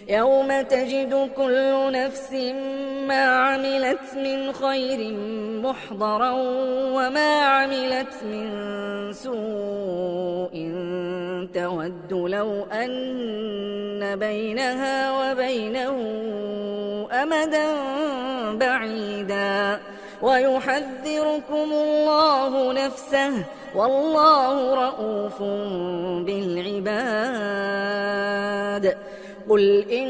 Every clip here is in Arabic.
يوم تجد كل نفس ما عملت من خير محضرا وما عملت من سوء تود لو أن بينها وبينه أمدا بعيدا ويحذركم الله نفسه والله رءوف بالعباد. قل إن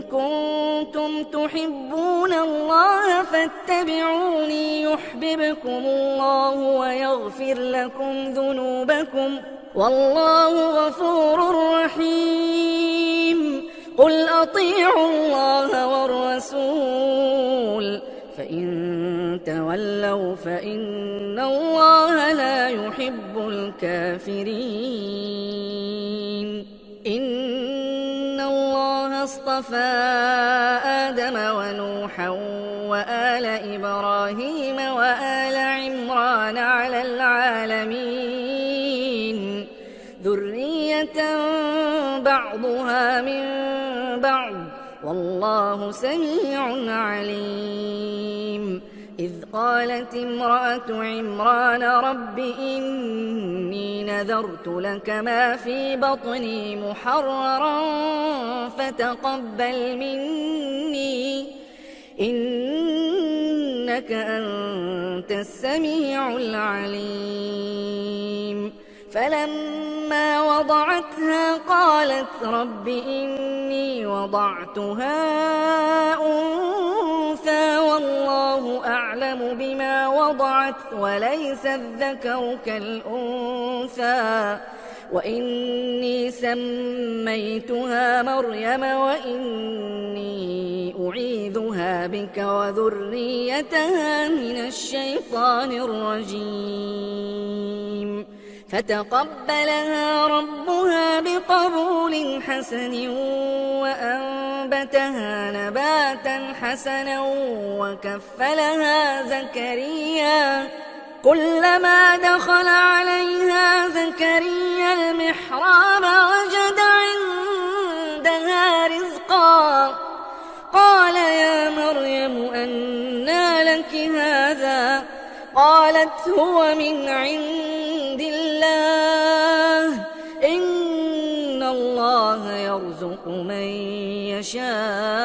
كنتم تحبون الله فاتبعوني يحببكم الله ويغفر لكم ذنوبكم والله غفور رحيم. قل أطيعوا الله والرسول فإن تولوا فإن الله لا يحب الكافرين. إن الله اصطفى آدم ونوحا وآل إبراهيم وآل عمران على العالمين ذرية بعضها من بعض والله سميع عليم. إذ قالت امرأة عمران رب إني نذرت لك ما في بطني محررا فتقبل مني إنك أنت السميع العليم. فلما وضعتها قالت رب إني وضعتها أنثى والله أعلم بما وضعت وليس الذكر كالأنثى وإني سميتها مريم وإني أعيذها بك وذريتها من الشيطان الرجيم. فتقبلها ربها بقبول حسن وأنبتها نباتا حسنا وكفلها زكريا. كلما دخل عليها زكريا المحراب وجد عندها رزقا قال يا مريم أنى لك هذا قالت هو من عند إن الله يرزق من يشاء